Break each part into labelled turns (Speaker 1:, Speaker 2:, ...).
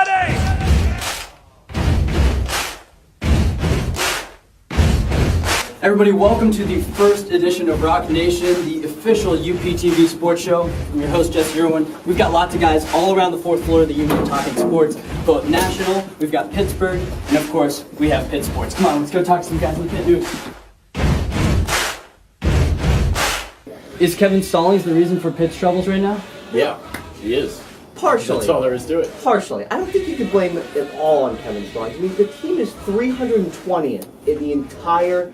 Speaker 1: ready?
Speaker 2: Everybody, welcome to the first edition of Roc Nation, the official UPTV sports show. I'm your host, Jesse Irwin. We've got lots of guys all around the fourth floor of the Union talking sports, both national, we've got Pittsburgh, and of course, we have Pitt sports. Come on, let's go talk to some guys in the Pitt news. Is Kevin Stallings the reason for Pitt's troubles right now?
Speaker 3: Yeah, he is.
Speaker 4: Partially.
Speaker 3: That's all there is to it.
Speaker 4: Partially. I don't think you can blame it all on Kevin Stallings. I mean, the team is 320th in the entire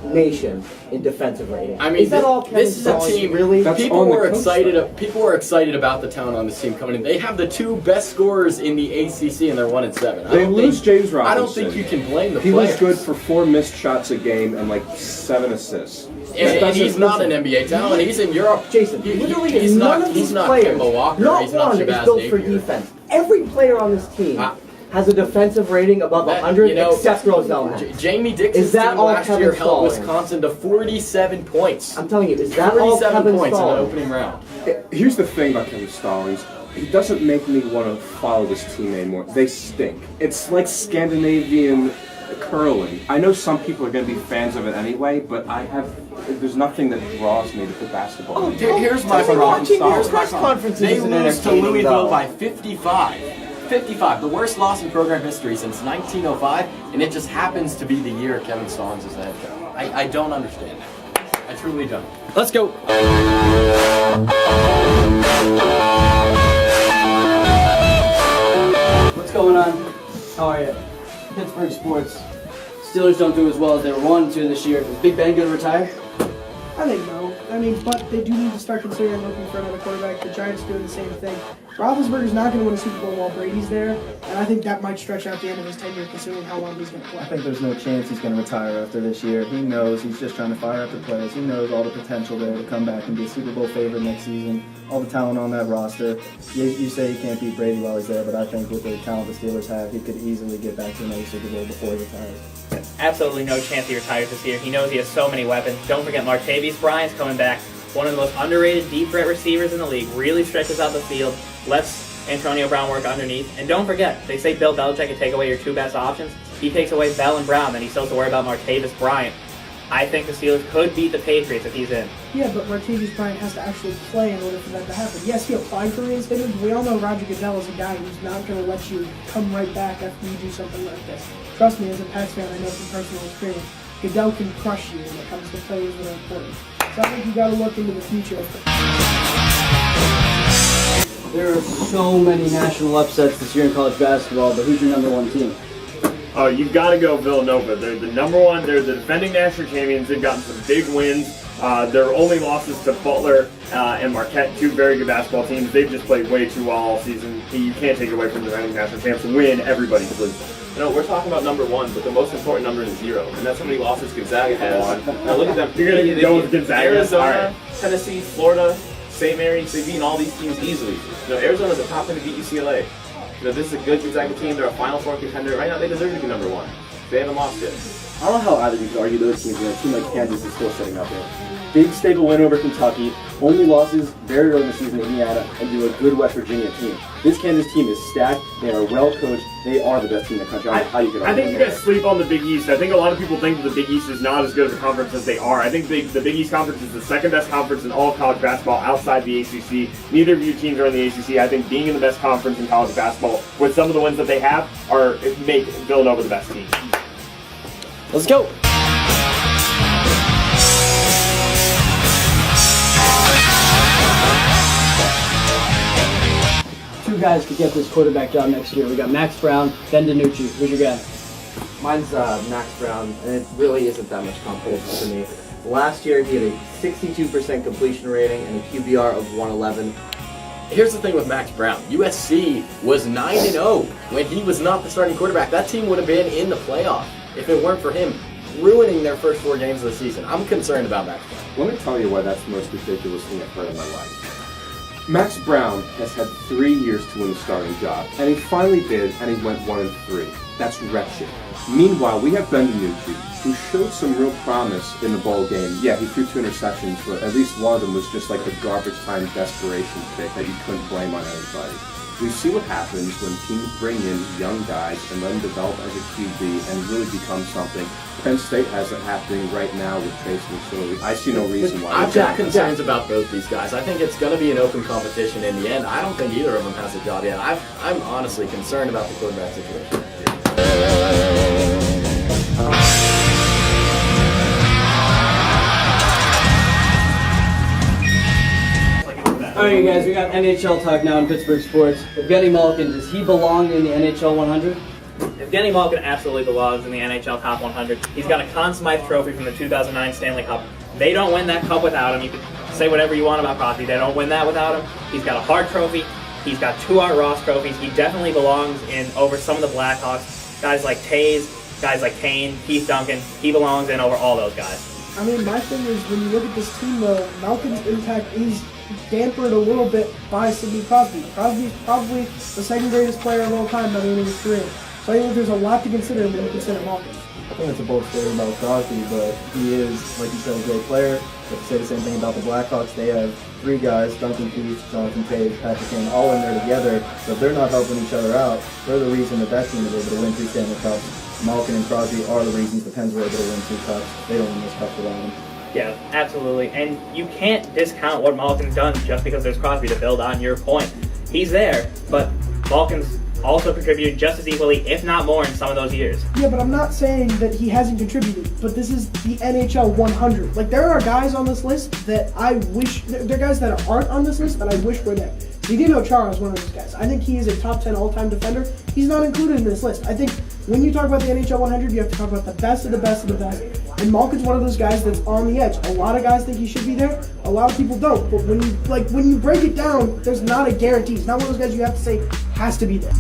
Speaker 4: nation in defensive rating.
Speaker 3: I mean,
Speaker 4: is that all Kevin
Speaker 3: this is a
Speaker 4: Stallings
Speaker 3: team.
Speaker 4: really?
Speaker 3: People were excited. People were excited about the talent on this team coming in. They have the two best scorers in the ACC, and they're 1-7.
Speaker 5: They lose James Robinson.
Speaker 3: I don't think you can blame the
Speaker 5: He
Speaker 3: players.
Speaker 5: was good for 4 missed shots a game and like 7 assists.
Speaker 3: And he's not an NBA talent. He's in Europe.
Speaker 4: Jason, literally none of these players,
Speaker 3: Kemba Walker.
Speaker 4: not
Speaker 3: He's not
Speaker 4: one is
Speaker 3: Shabazz
Speaker 4: built for
Speaker 3: Napier.
Speaker 4: defense. Every player on this team has a defensive rating above 100, except Roselle.
Speaker 3: Jamie Dixon's
Speaker 4: Is that
Speaker 3: team
Speaker 4: all
Speaker 3: last
Speaker 4: Kevin
Speaker 3: year held
Speaker 4: Stallings?
Speaker 3: Wisconsin to 47 points.
Speaker 4: I'm telling you, is that all
Speaker 3: 47
Speaker 4: Kevin
Speaker 3: points in the
Speaker 4: Stallings?
Speaker 3: opening round.
Speaker 5: Here's the thing about Kevin Stallings. He doesn't make me want to follow this team anymore. They stink. It's like Scandinavian curling. I know some people are going to be fans of it anyway, but there's nothing that draws me to the basketball.
Speaker 3: Oh, here's my problem.
Speaker 4: Here's press conferences.
Speaker 3: They
Speaker 4: isn't
Speaker 3: lose to
Speaker 4: entertaining,
Speaker 3: Louisville
Speaker 4: though.
Speaker 3: by 55. 55, the worst loss in program history since 1905, and it just happens to be the year Kevin Stallings is the head coach. I don't understand that. I truly don't.
Speaker 2: Let's go. What's going on? How are you? Pittsburgh sports. Steelers don't do as well as they were wanting to this year. Is Big Ben going to retire?
Speaker 6: I think no. I mean, but they do need to start considering looking for another quarterback. The Giants doing the same thing. Roethlisberger's not going to win a Super Bowl while Brady's there, and I think that might stretch out the end of his tenure considering how long he's going to play.
Speaker 7: I think there's no chance he's going to retire after this year. He knows he's just trying to fire up the players. He knows all the potential there to come back and be a Super Bowl favorite next season. All the talent on that roster. You say he can't beat Brady while he's there, but I think with the talent the Steelers have, he could easily get back to another Super Bowl before he retires.
Speaker 8: Absolutely no chance he retires this year. He knows he has so many weapons. Don't forget Martavis Bryant's coming back. One of the most underrated deep threat receivers in the league. Really stretches out the field. Lets Antonio Brown work underneath. And don't forget, they say Bill Belichick can take away your two best options. He takes away Bell and Brown, then he still has to worry about Martavis Bryant. I think the Steelers could beat the Patriots if he's in.
Speaker 6: Yeah, but Martavis Bryant has to actually play in order for that to happen. Yes, he applied for reinstatement, but we all know Roger Goodell is a guy who's not going to let you come right back after you do something like this. Trust me, as a Pats fan, I know from personal experience, Goodell can crush you when it comes to players that are important. So I think you got to look into the future.
Speaker 2: There are so many national upsets this year in college basketball, but who's your number one team?
Speaker 9: Oh, you've got to go Villanova. They're the number one. They're the defending national champions. They've gotten some big wins. Their only losses to Butler and Marquette, two very good basketball teams. They've just played way too well all season. You can't take away from the defending national champs. Win, everybody's losing.
Speaker 10: No, we're talking about number one, but the most important number is 0, and that's how many losses Gonzaga has. Now look at them.
Speaker 9: You're going to go with Gonzaga?
Speaker 10: Arizona,
Speaker 9: All right.
Speaker 10: Tennessee, Florida, St. Mary's, they've beaten all these teams easily. Arizona's a top 10 to beat UCLA. This is a good Gonzaga team. They're a Final Four contender. Right now, they deserve to be number one. They haven't lost yet.
Speaker 11: I don't know how either of you could argue those teams when a team like Kansas is still sitting out there. Big stable win over Kentucky, only losses very early in the season in Indiana, and to a good West Virginia team. This Kansas team is stacked, they are well coached, they are the best team in the country. I don't know how you could argue
Speaker 9: I think you guys sleep on the Big East. I think a lot of people think that the Big East is not as good of a conference as they are. I think the Big East Conference is the second best conference in all of college basketball outside the ACC. Neither of you teams are in the ACC. I think being in the best conference in college basketball with some of the wins that they have make Villanova the best team.
Speaker 2: Let's go. Two guys could get this quarterback job next year. We got Max Brown, Ben DiNucci. Who's your guy?
Speaker 4: Mine's Max Brown, and it really isn't that much competition to me. Last year, he had a 62% completion rating and a QBR of 111.
Speaker 3: Here's the thing with Max Brown. USC was 9-0 when he was not the starting quarterback. That team would have been in the playoff if it weren't for him ruining their first 4 games of the season. I'm concerned about Max Brown.
Speaker 5: Let me tell you why that's the most ridiculous thing I've heard in my life. Max Brown has had 3 years to win the starting job, and he finally did, and he went 1-3. That's wretched. Meanwhile, we have Ben DiNucci, who showed some real promise in the bowl game. Yeah, he threw 2 interceptions, but at least one of them was just like a garbage time desperation pick that you couldn't blame on anybody. We see what happens when teams bring in young guys and let them develop as a QB and really become something. Penn State has that happening right now with Trace McSorley. I see no reason why.
Speaker 3: I've got concerns about both these guys. I think it's going to be an open competition in the end. I don't think either of them has a job yet. I'm honestly concerned about the quarterback situation.
Speaker 2: All right, you guys, we got NHL talk now in Pittsburgh sports. Evgeny Malkin, does he belong in the NHL 100?
Speaker 8: Evgeny Malkin absolutely belongs in the NHL Top 100. He's got a Conn Smythe Trophy from the 2009 Stanley Cup. They don't win that cup without him. You can say whatever you want about Crosby. They don't win that without him. He's got a Hart Trophy. He's got 2 Art Ross trophies. He definitely belongs in over some of the Blackhawks. Guys like Taze, guys like Kane, Keith Duncan. He belongs in over all those guys.
Speaker 6: I mean, my thing is, when you look at this team, though, Malkin's impact is dampered a little bit by Sidney Crosby. Crosby's probably the second greatest player of all time by the end of his career. So I think there's a lot to consider when you consider Malkin.
Speaker 7: I think it's a bold statement about Crosby, but he is, like you said, a great player. But to say the same thing about the Blackhawks, they have 3 guys, Duncan Keith, Jonathan Taves, Patrick Kane, all in there together. So if they're not helping each other out, they're the reason that team is able to win 3 Stanley Cups. Malkin and Crosby are the reasons the Pens were able to win 2 cups. They don't win this cup without them.
Speaker 8: Yeah, absolutely. And you can't discount what Malkin's done just because there's Crosby, to build on your point. He's there, but Malkin's also contributed just as equally, if not more, in some of those years.
Speaker 6: Yeah, but I'm not saying that he hasn't contributed, but this is the NHL 100. Like, there are guys on this list that I wish, there are guys that aren't on this list that I wish were there. Zdeno Chara is one of those guys. I think he is a top 10 all-time defender. He's not included in this list. I think when you talk about the NHL 100, you have to talk about the best of the best of the best. And Malkin's one of those guys that's on the edge. A lot of guys think he should be there. A lot of people don't. But when you break it down, there's not a guarantee. It's not one of those guys you have to say has to be there.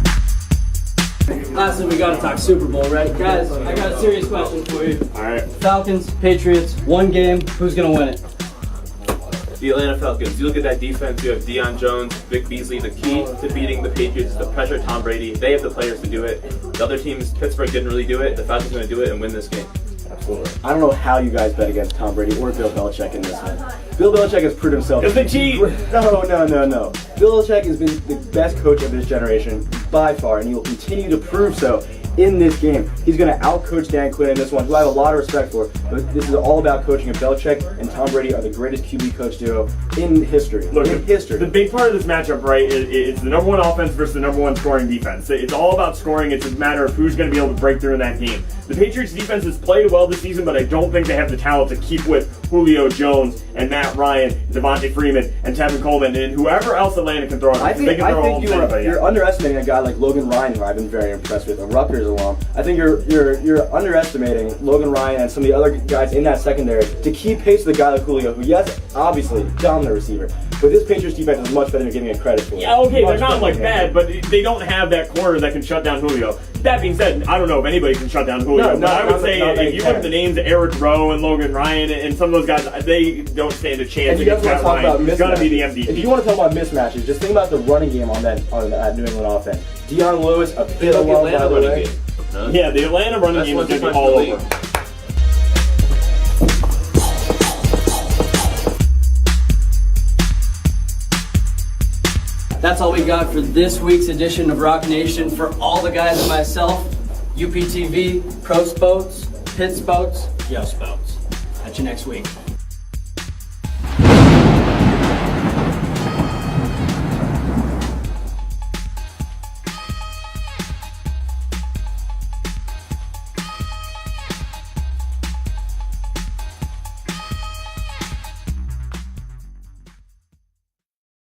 Speaker 2: Lastly, we got to talk Super Bowl, right? Guys, I got a serious question for you.
Speaker 9: All right.
Speaker 2: Falcons, Patriots, 1 game. Who's going to win it?
Speaker 10: The Atlanta Falcons. You look at that defense, you have Deion Jones, Vic Beasley. The key to beating the Patriots is to pressure Tom Brady. They have the players to do it. The other teams, Pittsburgh didn't really do it. The Falcons are going to do it and win this game.
Speaker 11: Absolutely. I don't know how you guys bet against Tom Brady or Bill Belichick in this one. Bill Belichick has proved himself.
Speaker 9: Because they cheat!
Speaker 11: No. Bill Belichick has been the best coach of this generation by far, and he will continue to prove so in this game. He's going to outcoach Dan Quinn in this one, who I have a lot of respect for. But this is all about coaching, and Belichick and Tom Brady are the greatest QB coach duo in history.
Speaker 9: Look,
Speaker 11: in history.
Speaker 9: The big part of this matchup, right, is the number 1 offense versus the number 1 scoring defense. It's all about scoring. It's a matter of who's going to be able to break through in that game. The Patriots defense has played well this season, but I don't think they have the talent to keep with Julio Jones and Matt Ryan, Devontae Freeman, and Tevin Coleman, and whoever else Atlanta can throw on.
Speaker 11: I think you're underestimating a guy like Logan Ryan, who I've been very impressed with, a Rutgers alum. I think you're underestimating Logan Ryan and some of the other guys in that secondary to keep pace with a guy like Julio, who, yes, obviously, dominant receiver. But this Patriots defense is much better than giving it credit for.
Speaker 9: Yeah, okay, they're not like bad, but they don't have that corner that can shut down Julio. That being said, I don't know if anybody can shut down Julio, but I would say if you look at the names of Eric Rowe and Logan Ryan and some of those guys, they don't stand a chance against Matt Ryan, who's going to be the MVP.
Speaker 11: If you want to talk about mismatches, just think about the running game on that New England offense. Deion Lewis, a bit along by the way.
Speaker 9: Yeah, the Atlanta running game is going to be all over.
Speaker 2: That's all we got for this week's edition of Roc Nation. For all the guys and myself, UPTV, Pro Spoats, Pit Spoats, Yo Spoats. Catch you next week.